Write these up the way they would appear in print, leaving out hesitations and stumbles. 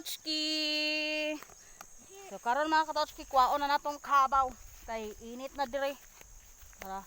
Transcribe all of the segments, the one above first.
katotski. So karon mga katotski, kuwaon na natong kabaw. Kay init na dire. Tara.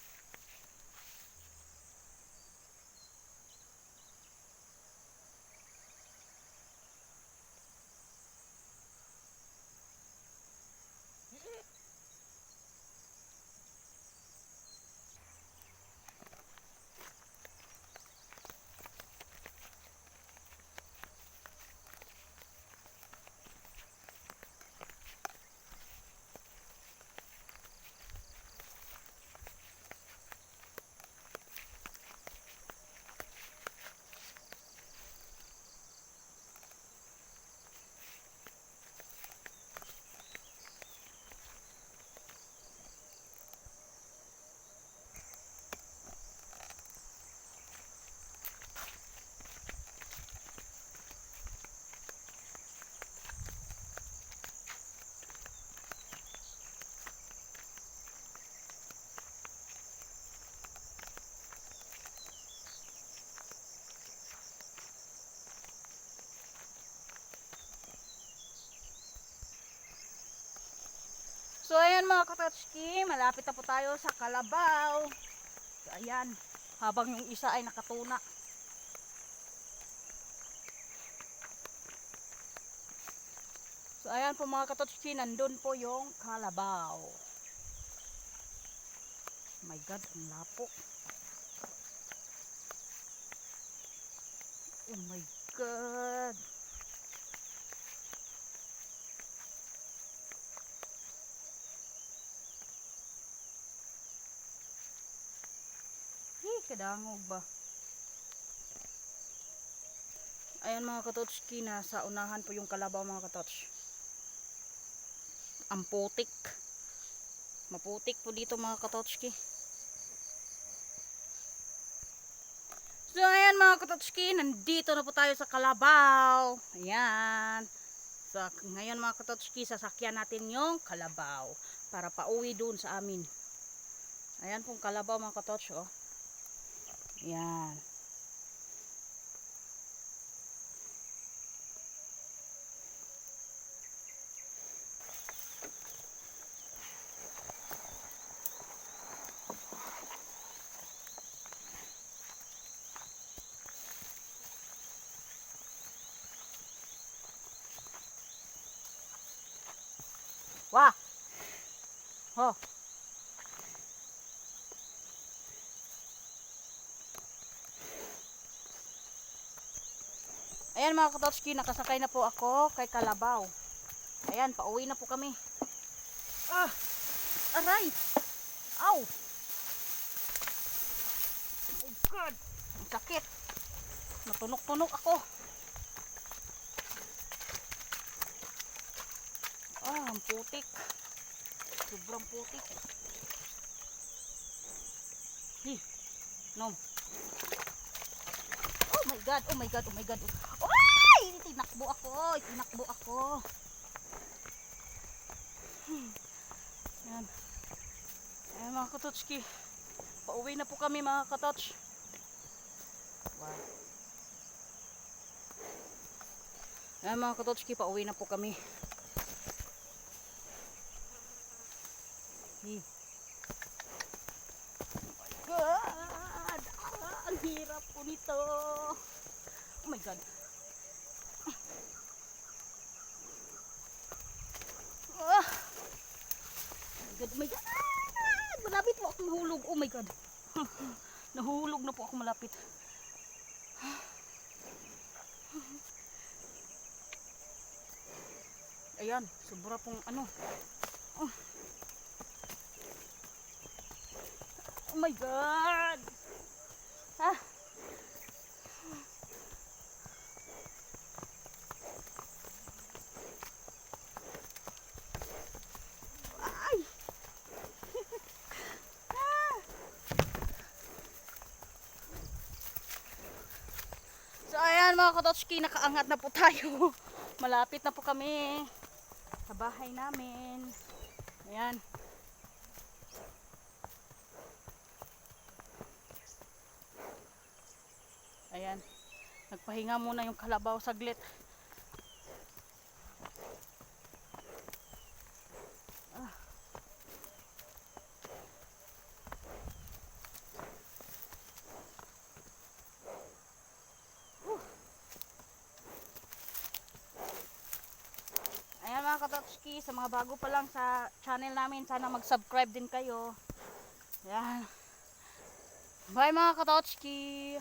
So ayan mga katotski, malapit na po tayo sa Kalabaw. So ayan, habang yung isa ay nakatuna. So ayan po mga katotski, nandun po yung Kalabaw. Oh my god, ang lapo. Oh my god. Kadangog ba? Ayan mga katotski, nasa unahan po yung Kalabaw mga katots. Ang putik. Maputik po dito mga katotski. So ayan mga katotski, nandito na po tayo sa Kalabaw. Ayan. So ngayon mga katotski, sasakyan natin yung Kalabaw para pauwi dun sa amin. Ayan pong Kalabaw mga katots, oh. Ayan. Wah! Oh. Ayan mga katotski, nakasakay na po ako kay Kalabaw. Ayan, pauwi na po kami. Ah! Aray! Ow! Oh my god! Ang sakit! Natunok-tunok ako. Ah, ang putik. Sobrang putik. No. Oh my god, oh my god, oh my god. Ay! Tinakbo ako, tinakbo ako. Ayan. Ayan mga katotski. Pauwi na po kami mga katots. Wow. Ayan mga katotski, pauwi na po kami. Oh my god! Ang hirap po nito. Oh my god. Oh my god. Malapit po ako mahulog. Oh my god. Nahuhulog na po ako malapit. Ayan, sobra pong ano. Oh my god. Ah. Ay. So ayan mga katotski, nakaangat na po tayo. Malapit na po kami sa bahay namin. Ayan. Ayan. Nagpahinga muna yung Kalabaw saglit. Ayan mga katotski, sa mga bago pa lang sa channel namin, sana mag-subscribe din kayo. Ayan. Bye mga katotski.